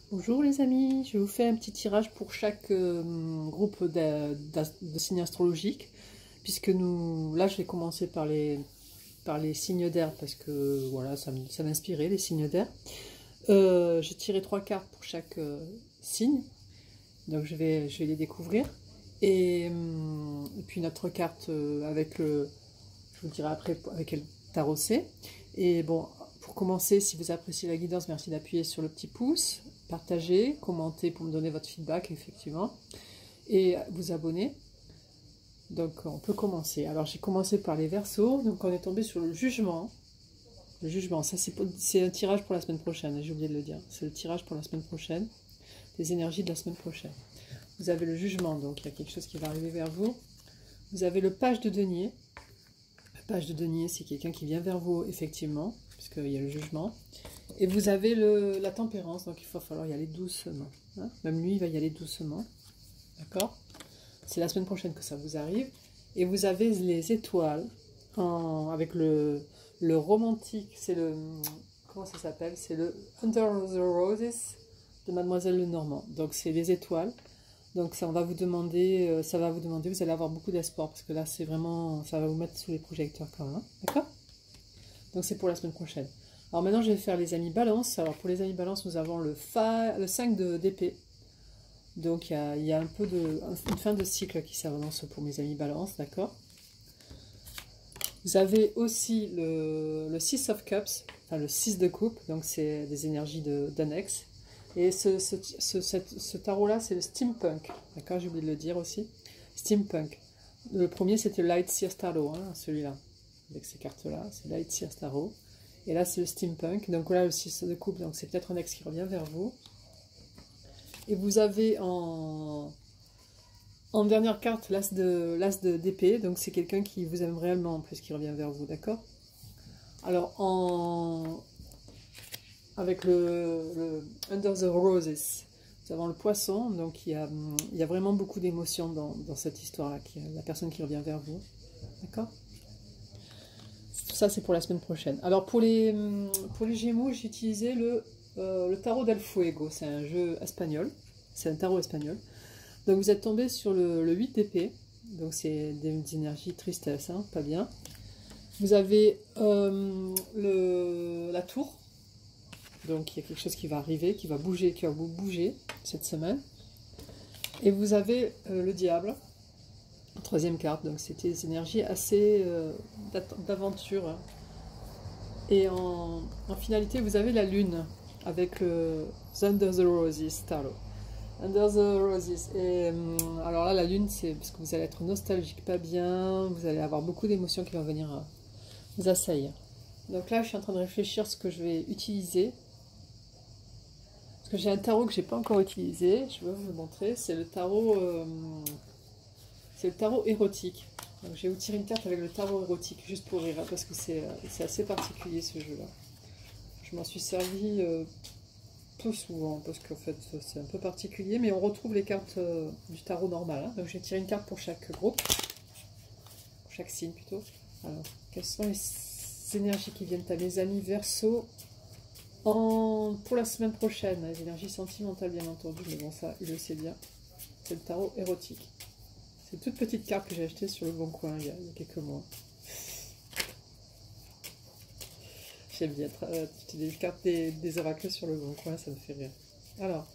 Bonjour les amis, je vous fais un petit tirage pour chaque groupe de signes astrologiques, puisque là je vais commencer par les signes d'air, parce que voilà, ça m'inspirait les signes d'air. J'ai tiré 3 cartes pour chaque signe, donc je vais les découvrir. Et puis notre carte je vous dirai après avec quel tarot c'est. Et bon, pour commencer, si vous appréciez la guidance, merci d'appuyer sur le petit pouce, partager, commenter pour me donner votre feedback, effectivement, et vous abonner. Donc on peut commencer. Alors j'ai commencé par les Verseaux, donc on est tombé sur le jugement. Le jugement, ça c'est un tirage pour la semaine prochaine, j'ai oublié de le dire. C'est le tirage pour la semaine prochaine, les énergies de la semaine prochaine. Vous avez le jugement, donc il y a quelque chose qui va arriver vers vous. Vous avez le page de denier. Le page de denier, c'est quelqu'un qui vient vers vous, effectivement, puisqu'il y a le jugement. Et vous avez la tempérance, donc il va falloir y aller doucement. Hein. Même lui, il va y aller doucement. D'accord? C'est la semaine prochaine que ça vous arrive. Et vous avez les étoiles, avec le romantique, c'est le... Comment ça s'appelle? C'est le Under the Roses de Mademoiselle Lenormand. Donc c'est les étoiles. Donc ça va vous demander, vous allez avoir beaucoup d'espoir, parce que là c'est vraiment, ça va vous mettre sous les projecteurs quand même. Hein. D'accord? Donc c'est pour la semaine prochaine. Alors maintenant, je vais faire les amis balance. Alors pour les amis balance, nous avons le 5 d'épée. Donc il y a un peu une fin de cycle qui s'avance pour mes amis balance, d'accord? Vous avez aussi le 6 of Cups, enfin le 6 de coupe, donc c'est des énergies d'annexe. Et ce tarot-là, c'est le steampunk, d'accord? J'ai oublié de le dire aussi. Steampunk. Le premier, c'était le Light Sears Tarot, hein, celui-là. Avec ces cartes-là, c'est Light Sears Tarot. Et là, c'est le steampunk. Donc là, le 6 de coupe, donc c'est peut-être un ex qui revient vers vous. Et vous avez en dernière carte l'as d'épée. Donc c'est quelqu'un qui vous aime réellement, en plus, qui revient vers vous, d'accord? Alors, avec le Under the Roses, nous avons le poisson. Donc il y a vraiment beaucoup d'émotions dans cette histoire-là. La personne qui revient vers vous, d'accord? Ça, c'est pour la semaine prochaine. Alors, pour les Gémeaux, j'ai utilisé le tarot del Fuego. C'est un jeu espagnol. C'est un tarot espagnol. Donc, vous êtes tombé sur le 8 d'épée. Donc, c'est des énergies tristesse, hein, pas bien. Vous avez la tour. Donc, il y a quelque chose qui va arriver, qui va vous bouger cette semaine. Et vous avez le diable. Troisième carte, donc c'était des énergies assez d'aventure. Et en finalité, vous avez la lune avec le Under the Roses Tarot. Under the Roses. Et alors là, la lune, c'est parce que vous allez être nostalgique, pas bien, vous allez avoir beaucoup d'émotions qui vont venir vous assaillir. Donc là, je suis en train de réfléchir à ce que je vais utiliser. Parce que j'ai un tarot que j'ai pas encore utilisé, je vais vous le montrer. C'est le tarot érotique. Donc je vais vous tirer une carte avec le tarot érotique, juste pour rire, parce que c'est assez particulier ce jeu-là. Je m'en suis servi peu souvent, parce qu'en fait c'est un peu particulier, mais on retrouve les cartes du tarot normal. Hein. Donc je vais tirer une carte pour chaque groupe, pour chaque signe plutôt. Alors, quelles sont les énergies qui viennent à mes amis Verseau pour la semaine prochaine? Les énergies sentimentales, bien entendu, mais bon, ça, il le sait bien. C'est le tarot érotique. C'est une toute petite carte que j'ai achetée sur le Bon Coin il y a quelques mois. J'aime bien des cartes des oracles sur le Bon Coin, ça me fait rire. Alors,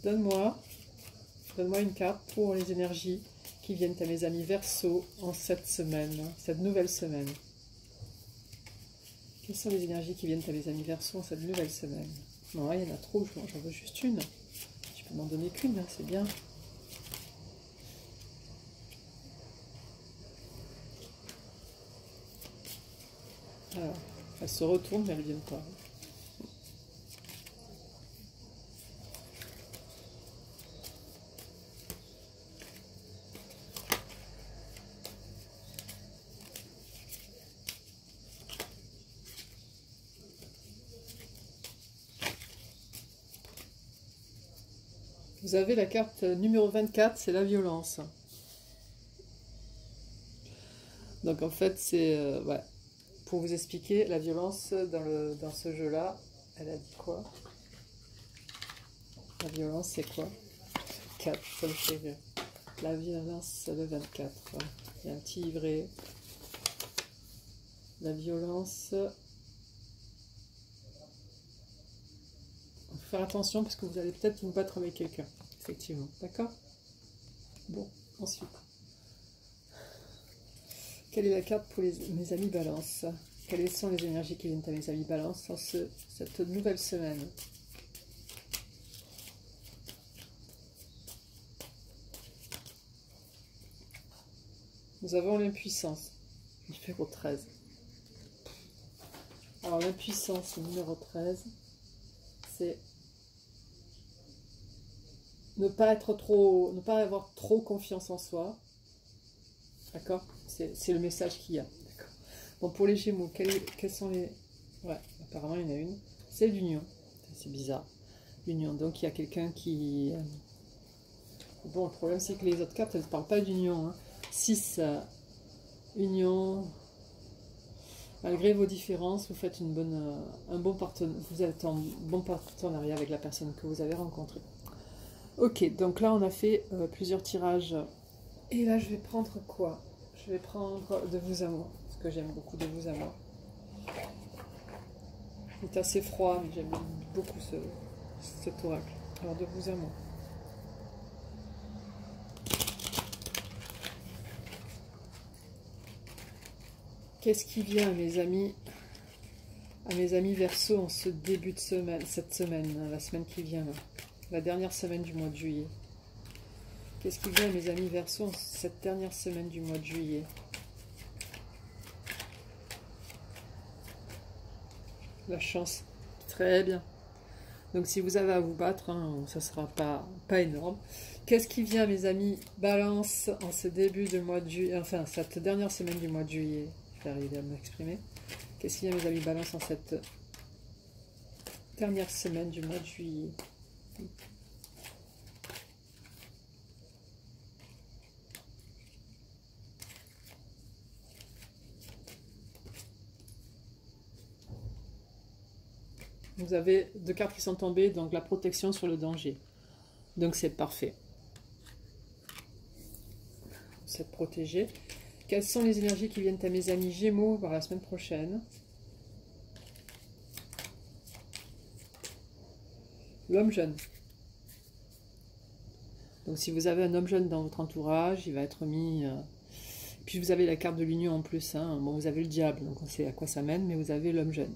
donne-moi une carte pour les énergies qui viennent à mes amis Verseau en cette semaine, cette nouvelle semaine. Quelles sont les énergies qui viennent à mes amis Verseau en cette nouvelle semaine? Non, il y en a trop, j'en veux juste une. Tu peux m'en donner qu'une, hein, c'est bien. Alors, elle se retourne, mais elle ne vient pas. Vous avez la carte numéro 24, c'est la violence. Donc en fait, c'est... ouais. Pour vous expliquer, la violence dans ce jeu-là, elle a dit quoi? La violence, c'est quoi? 4, ça me fait rire. La violence, le 24. Il y a un petit livret. La violence. Il faut faire attention parce que vous allez peut-être vous battre avec quelqu'un. Effectivement. D'accord? Bon, ensuite. Quelle est la carte pour mes amis Balance? Quelles sont les énergies qui viennent à mes amis Balance dans cette nouvelle semaine? Nous avons l'impuissance, numéro 13. Alors l'impuissance, numéro 13, c'est ne pas avoir trop confiance en soi. D'accord? C'est le message qu'il y a. Bon, pour les Gémeaux, quelles sont les... Ouais, apparemment il y en a une. C'est l'union. C'est bizarre. L'union. Donc il y a quelqu'un qui... Bon, le problème c'est que les autres cartes, elles ne parlent pas d'union. 6, union. Malgré vos différences, vous faites vous êtes en bon partenariat avec la personne que vous avez rencontrée. Ok, donc là on a fait plusieurs tirages. Et là je vais prendre quoi? Je vais prendre de vous à moi, parce que j'aime beaucoup de vous à moi. Il est assez froid, mais j'aime beaucoup cet oracle. Alors de vous à moi. Qu'est-ce qui vient à mes amis Verseau en ce début de semaine, cette semaine, la semaine qui vient, là, la dernière semaine du mois de juillet? Qu'est-ce qui vient à mes amis Verseau en cette dernière semaine du mois de juillet? La chance. Très bien. Donc si vous avez à vous battre, hein, ça ne sera pas énorme. Qu'est-ce qui vient, mes amis Balance, en ce début de mois de juillet, enfin cette dernière semaine du mois de juillet? Je vais arriver à m'exprimer. Qu'est-ce qui vient, mes amis Balance, en cette dernière semaine du mois de juillet? Vous avez 2 cartes qui sont tombées, donc la protection sur le danger. Donc c'est parfait. Vous êtes protégé. Quelles sont les énergies qui viennent à mes amis Gémeaux par la semaine prochaine? L'homme jeune. Donc si vous avez un homme jeune dans votre entourage, il va être mis... Puis vous avez la carte de l'union en plus. Hein. Bon, vous avez le diable, donc on sait à quoi ça mène, mais vous avez l'homme jeune.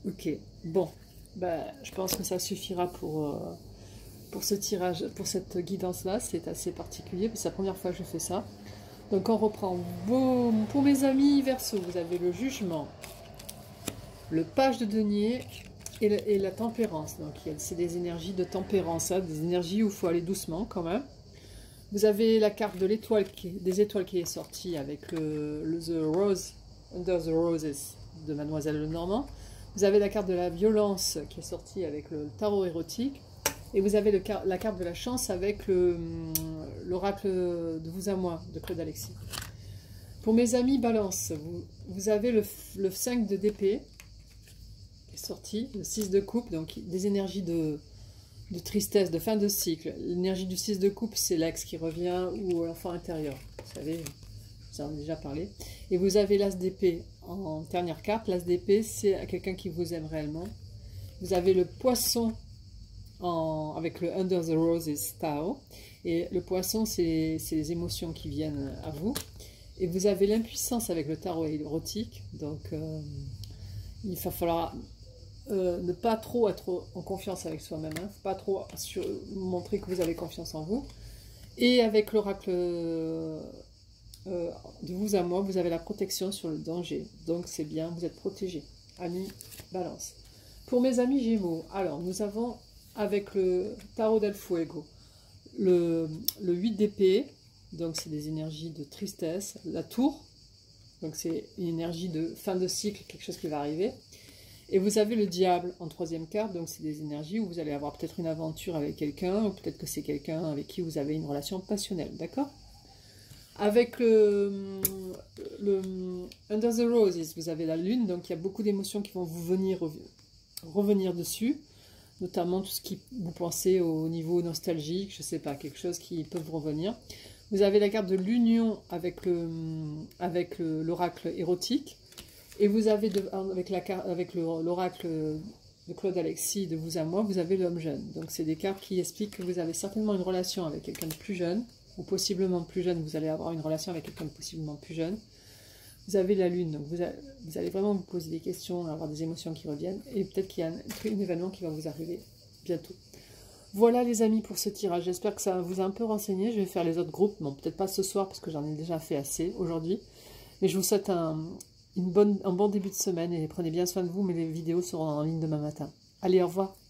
Ok, bon, bah, je pense que ça suffira pour ce tirage, pour cette guidance-là. C'est assez particulier, c'est la première fois que je fais ça. Donc on reprend. Bon, pour mes amis Verseau, vous avez le jugement, le page de denier et la tempérance. Donc c'est des énergies de tempérance, hein, des énergies où il faut aller doucement quand même. Vous avez la carte de l'étoile, des étoiles qui est sortie avec le The Rose, Under the Roses de Mademoiselle Lenormand. Vous avez la carte de la violence qui est sortie avec le tarot érotique. Et vous avez la carte de la chance avec l'oracle de vous à moi de Claude Alexis. Pour mes amis Balance, vous avez le 5 de d'épée qui est sorti, le 6 de coupe, donc des énergies de tristesse, de fin de cycle. L'énergie du 6 de coupe, c'est l'ex qui revient ou l'enfant intérieur. Vous savez, j'en ai déjà parlé. Et vous avez l'as d'épée en dernière carte. L'as d'épée, c'est quelqu'un qui vous aime réellement. Vous avez le poisson avec le Under the Roses Tao. Et le poisson, c'est les émotions qui viennent à vous. Et vous avez l'impuissance avec le tarot érotique. Donc, il va falloir ne pas trop être en confiance avec soi-même. Hein. Pas trop montrer que vous avez confiance en vous. Et avec l'oracle de vous à moi, vous avez la protection sur le danger. Donc c'est bien, vous êtes protégé. Amis Balance. Pour mes amis Gémeaux, alors nous avons avec le tarot del Fuego le 8 d'épée, donc c'est des énergies de tristesse. La tour, donc c'est une énergie de fin de cycle, quelque chose qui va arriver. Et vous avez le diable en troisième carte, donc c'est des énergies où vous allez avoir peut-être une aventure avec quelqu'un, ou peut-être que c'est quelqu'un avec qui vous avez une relation passionnelle, d'accord? Avec le Under the Roses, vous avez la lune, donc il y a beaucoup d'émotions qui vont vous revenir dessus. notamment tout ce qui vous pensez au niveau nostalgique, je sais pas, quelque chose qui peut vous revenir. Vous avez la carte de l'union avec l'oracle érotique, et vous avez avec l'oracle de Claude Alexis de Vous à moi, vous avez l'homme jeune. Donc c'est des cartes qui expliquent que vous avez certainement une relation avec quelqu'un de plus jeune, ou possiblement plus jeune, vous allez avoir une relation avec quelqu'un de possiblement plus jeune. Vous avez la lune, donc vous allez vraiment vous poser des questions, avoir des émotions qui reviennent, et peut-être qu'il y a un événement qui va vous arriver bientôt. Voilà les amis pour ce tirage, j'espère que ça vous a un peu renseigné. Je vais faire les autres groupes, bon peut-être pas ce soir parce que j'en ai déjà fait assez aujourd'hui, mais je vous souhaite un bon début de semaine et prenez bien soin de vous, mais les vidéos seront en ligne demain matin. Allez, au revoir.